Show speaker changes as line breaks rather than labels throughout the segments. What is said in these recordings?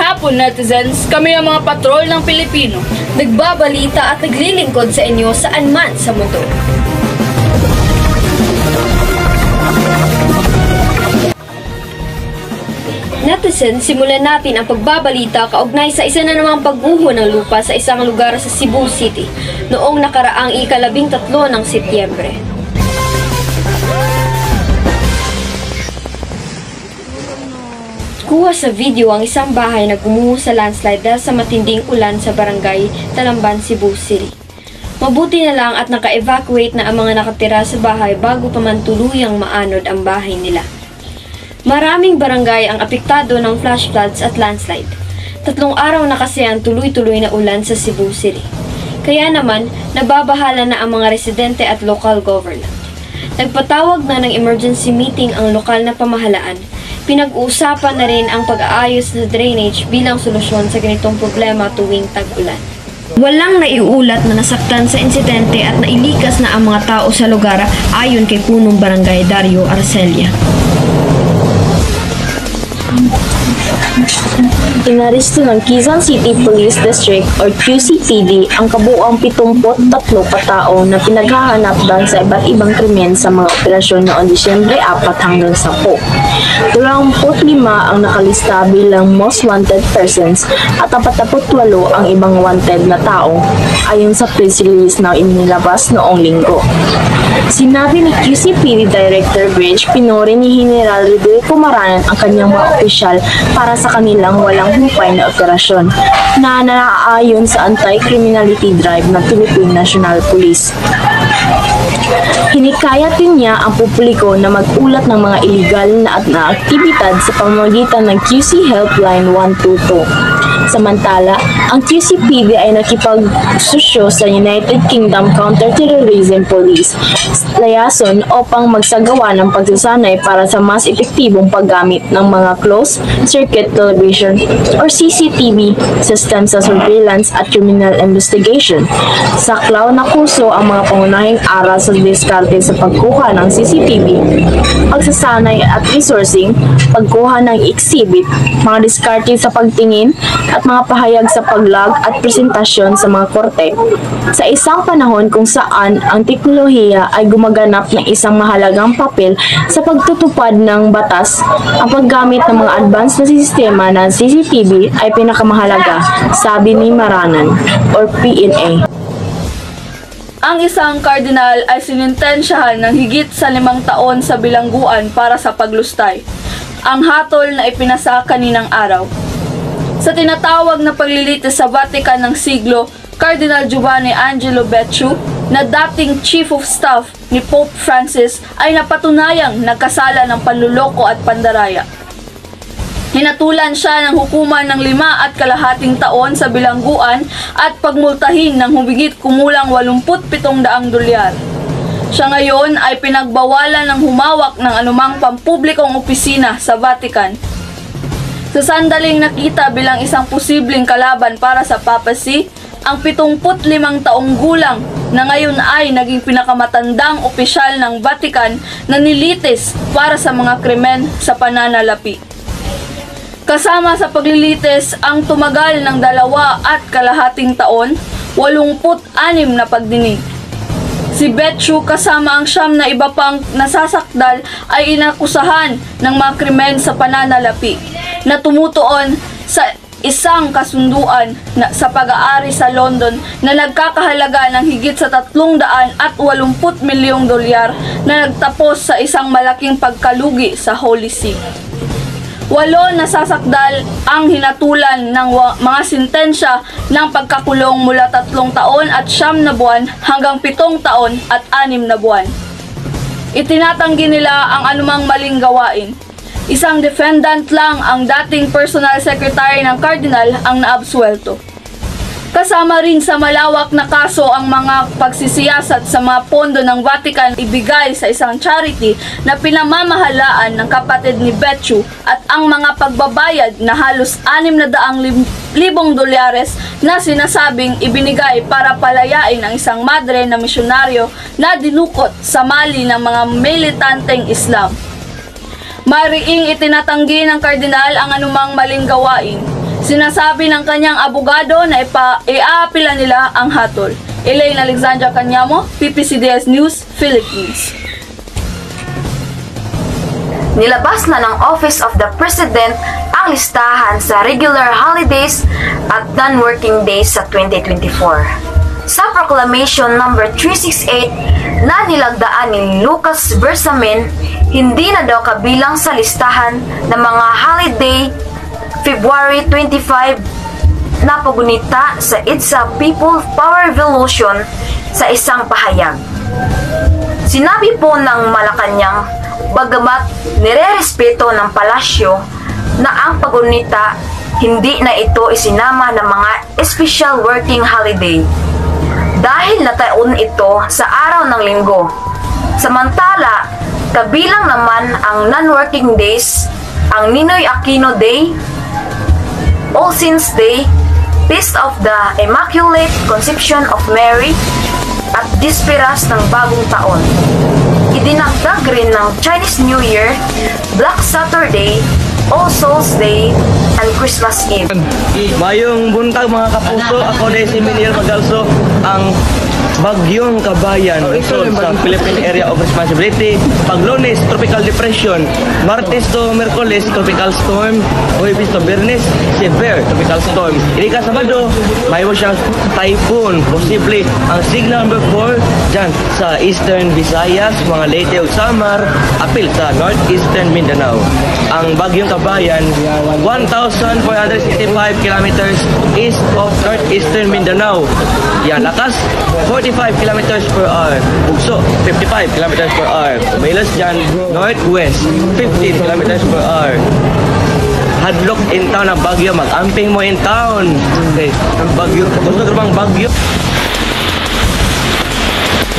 hapon, netizens. Kami ang mga patrol ng Pilipino.
Nagbabalita at naglilingkod sa inyo saan man sa mundo. Netizens, simulan natin ang pagbabalita kaugnay sa isa na namang pagguho ng lupa sa isang lugar sa Cebu City noong nakaraang ika-13 ng Setyembre. Kuha sa video ang isang bahay na gumuho sa landslide dahil sa matinding ulan sa barangay Talamban, Cebu City. Mabuti na lang at naka-evacuate na ang mga nakatira sa bahay bago pa man tuluyang maanod ang bahay nila. Maraming barangay ang apektado ng flash floods at landslide. 3 araw na kasi ang tuloy-tuloy na ulan sa Cebu City. Kaya naman, nababahala na ang mga residente at local government. Nagpatawag na ng emergency meeting ang lokal na pamahalaan. Pinag-uusapan na rin ang pag-aayos ng drainage bilang solusyon sa ganitong problema tuwing tag-ulan. Walang naiulat na nasaktan sa insidente at nailikas na ang mga tao sa lugar ayon kay punong barangay Dario Arcelia.
Inaresto ng Quezon City Police District or QCPD ang kabuuang 73 katao na pinaghahanap dahil sa iba't ibang krimen sa mga operasyon noong Disyembre 4 hanggang 10. 25 ang nakalista bilang most wanted persons at 48 ang ibang wanted na tao ayon sa press release na inilabas noong linggo. Sinabi ni QCPD Director Bridge Pinori ni General Rodrigo Maranan ang kanyang mga opisyal para sa kanilang walang humpay na operasyon na naaayon sa anti-criminality drive ng Philippine National Police. Hinikayat din niya ang publiko na mag-ulat ng mga illegal na aktibidad sa pamamagitan ng QC Helpline 122. Samantala, ang QCPD ay nakipagsusyo sa United Kingdom Counter-Terrorism Police liaison upang magsagawa ng pagsasanay para sa mas epektibong paggamit ng mga closed-circuit television or CCTV system sa surveillance at criminal investigation. Saklaw na kurso ang mga pangunahing aral sa diskarte sa pagkuha ng CCTV, pagsasanay at resourcing, pagkuha ng exhibit, mga diskarte sa pagtingin at mga pahayag sa paglag at presentasyon sa mga korte. Sa isang panahon kung saan ang teknolohiya ay gumaganap ng isang mahalagang papel sa pagtutupad ng batas, ang paggamit ng mga advanced na sistema ng CCTV ay pinakamahalaga, sabi ni Maranan or PNA.
Ang isang kardinal ay sinintensyahan ng higit sa 5 taon sa bilangguan para sa paglustay. Ang hatol na ipinasa kaninang araw. Sa tinatawag na paglilitis sa Vatican ng siglo, Cardinal Giovanni Angelo Becciu, na dating Chief of Staff ni Pope Francis, ay napatunayang nagkasala ng panluloko at pandaraya. Hinatulan siya ng hukuman ng 5.5 taon sa bilangguan at pagmultahin ng humigit kumulang 87,000 dolyar. Siya ngayon ay pinagbawalan ng humawak ng anumang pampublikong opisina sa Vatican. Sa sandaling nakita bilang isang posibleng kalaban para sa papacy, ang 75 taong gulang na ngayon ay naging pinakamatandang opisyal ng Vatican na nilitis para sa mga krimen sa pananalapi. Kasama sa paglilitis ang tumagal ng 2.5 taon, 86 na pagdinig. Si Becciu kasama ang 9 na iba pang nasasakdal ay inakusahan ng mga krimen sa pananalapi na tumutuon sa isang kasunduan sa pag-aari sa London na nagkakahalaga ng higit sa 380 milyong dolyar na nagtapos sa isang malaking pagkalugi sa Holy See. 8 nasasakdal ang hinatulan ng mga sintensya ng pagkakulong mula 3 taon at 9 na buwan hanggang 7 taon at 6 na buwan. Itinatanggi nila ang anumang maling gawain. Isang defendant lang ang dating personal secretary ng Cardinal ang naabsuelto. Kasama rin sa malawak na kaso ang mga pagsisiyasat sa mga pondo ng Vatican ibigay sa isang charity na pinamamahalaan ng kapatid ni Becciu at ang mga pagbabayad na halos 600,000 dolyares na sinasabing ibinigay para palayain ang isang madre na misyonaryo na dinukot sa Mali ng mga militanteng Islam. Mariing itinatanggi ng kardinal ang anumang maling gawain. Sinasabi ng kanyang abogado na iaapila nila ang hatol. Elaine Alexandra Canyamo, PPCDS News, Philippines.
Nilabas na ng Office of the President ang listahan sa regular holidays at non-working days sa 2024. Sa Proclamation No. 368 na nilagdaan ni Lucas Bersamin, hindi na daw kabilang sa listahan ng mga holiday February 25 na pagunita sa EDSA People Power Revolution sa isang pahayag. Sinabi po ng Malacanang, bagamat nire-respeto ng palasyo na ang pagunita, hindi na ito isinama ng mga special working holiday dahil nataon ito sa araw ng linggo. Samantala, kabilang naman ang non-working days, ang Ninoy Aquino Day, All Saints Day, Feast of the Immaculate Conception of Mary, at Disperas ng Bagong Taon. Idinagdag rin ng Chinese New Year, Black Saturday, All Souls Day, and Christmas Eve.
Mayong buntag mga kapuso, ako din si Miniel Magalso, ang Bagyong Kabayan tungkol sa Philippine Area of Responsibility. Pag Lunes, Tropical Depression. Martes to Merkulis, Tropical Storm. Huwebes to Biyernes, Severe Tropical Storm. Hindi ka Sabado, may mo siyang typhoon. Posible ang signal number 4 dyan sa Eastern Visayas, mga Leyte ug Samar, apil sa Northeastern Mindanao. Ang Bagyong Kabayan, 1,465 kilometers east of Northeastern Mindanao. Yan, lakas 45 kilometers per hour. Bugso, 55 kilometers per hour. Milos dyan, northwest, 15 kilometers per hour. Hadlock in town ang Bagyo, mag-amping mo in town. Okay, ang Bagyo, gusto ko bang Bagyo?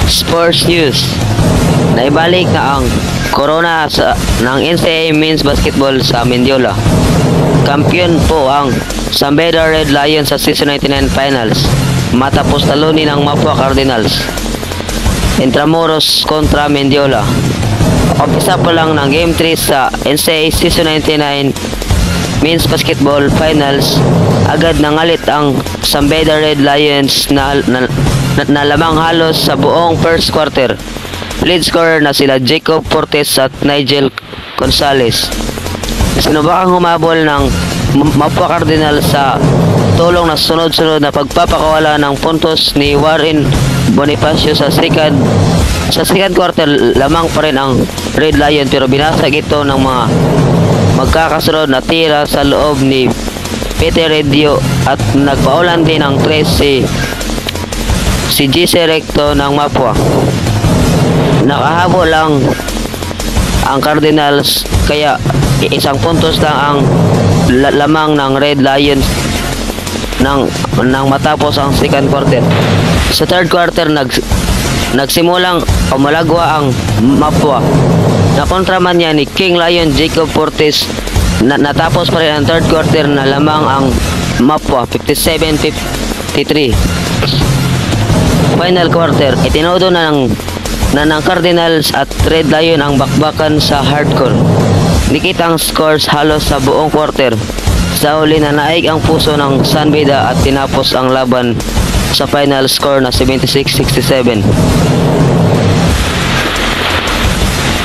Sports News. Naibalik na ang corona ng NCAA Men's Basketball sa Mendiola. Kampiyon po ang Sambeda Red Lions sa Season 99 Finals matapos talunin ng Mapua Cardinals. Intramuros kontra Mendiola. Umpisa pa lang ng Game 3 sa NCAA Season 99 Men's Basketball Finals, agad nangalit ang Sambeda Red Lions na lamang halos sa buong first quarter. Lead scorer na sila Jacob Fortes at Nigel Gonzalez. Sinubakang humabol ng Mapua Cardinals sa tulong na sunod-sunod na pagpapakawala ng puntos ni Warren Bonifacio sa second quarter. Lamang pa rin ang Red Lion pero binasag ito ng mga magkakasunod na tira sa loob ni Peter Redio at nagpaulan din ng 3 si GC Recto ng Mapua. Nakahabol lang ang Cardinals kaya isang puntos lang ang lamang ng Red Lions nang matapos ang second quarter. Sa third quarter nagsimulang umalagwa ang Mapua. Nakontraman niya ni King Lion Jacob Fortes. Natapos pa rin ang third quarter na lamang ang Mapua 57-53. Final quarter, itinodo na ng Cardinals at Red Lion ang bakbakan sa hardcore. Dikit ang scores halos sa buong quarter. Sa huli na naig ang puso ng Sambeda at tinapos ang laban sa final score na 76-67.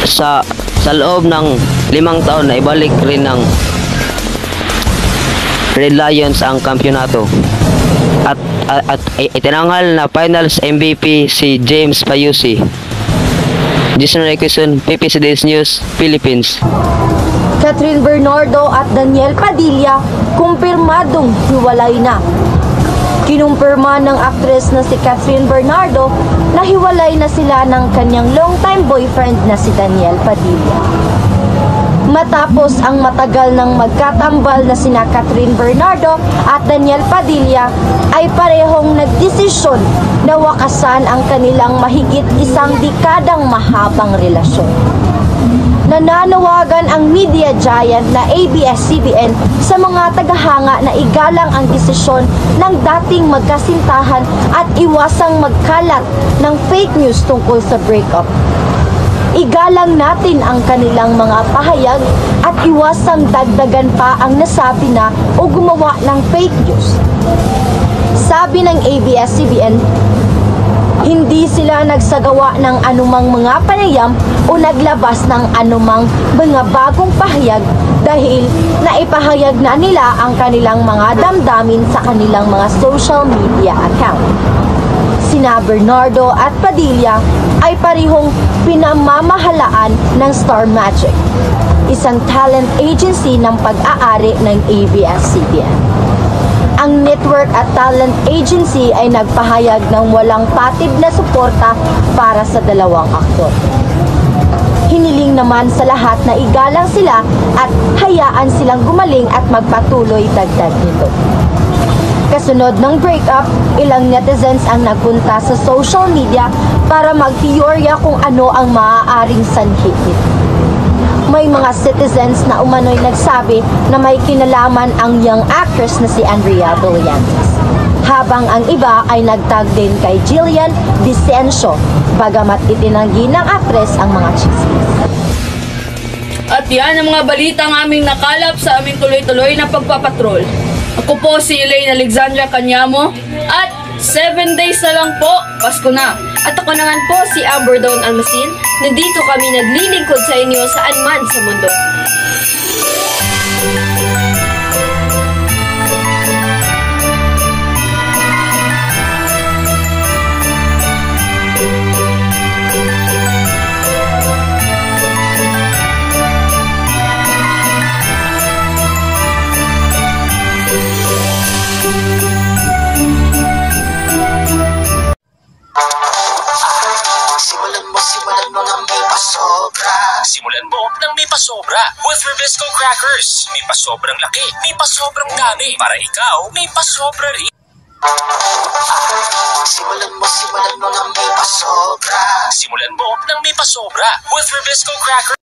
Sa loob ng 5 taon na ibalik rin ng Red Lions ang kampyonato. At itinanghal na finals MVP si James Payusi. Jason Requison, PPCDS News, Philippines.
Catherine Bernardo at Daniel Padilla kumpirmadong hiwalay na. Kinumpirma ng aktres na si Catherine Bernardo na hiwalay na sila ng kanyang long-time boyfriend na si Daniel Padilla. Matapos ang matagal ng magkatambal na sina Catherine Bernardo at Daniel Padilla ay parehong nagdesisyon na wakasan ang kanilang mahigit 1 dekadang mahabang relasyon. Nananawagan ang media giant na ABS-CBN sa mga tagahanga na igalang ang desisyon ng dating magkasintahan at iwasang magkalat ng fake news tungkol sa breakup. Igalang natin ang kanilang mga pahayag at iwasang dagdagan pa ang nasabi na o gumawa ng fake news. Sabi ng ABS-CBN, hindi sila nagsagawa ng anumang mga panayam o naglabas ng anumang mga bagong pahayag dahil naipahayag na nila ang kanilang mga damdamin sa kanilang mga social media account. Sina Bernardo at Padilla ay parihong pinamamahalaan ng Star Magic, isang talent agency ng pag-aari ng ABS-CBN. Ang network at talent agency ay nagpahayag ng walang patid na suporta para sa dalawang aktor. Hiniling naman sa lahat na igalang sila at hayaan silang gumaling at magpatuloy dagdag nito. Kasunod ng breakup, ilang netizens ang nagpunta sa social media para magteorya kung ano ang maaaring sanhi nito. May mga citizens na umano'y nagsabi na may kinalaman ang young actress na si Andrea Villantes, habang ang iba ay nagtag din kay Jillian Vicencio, bagamat itinanggi ng actress ang mga chismis.
At yan ang mga balitang aming nakalap sa aming tuloy-tuloy na pagpapatrol. Ako po si Elaine Alexandra Canyamo at 7 days na lang po, Pasko na.
At ako naman po si Amber Dawn Almasin. Nandito kami naglilingkod sa inyo saan man sa mundo.
Simulan mo ng may pasobra with Revesco Crackers. May pasobrang laki, may pasobrang dami. Para ikaw, may pasobra rin. Simulan mo ng may pasobra. Simulan mo ng may pasobra with Revesco Crackers.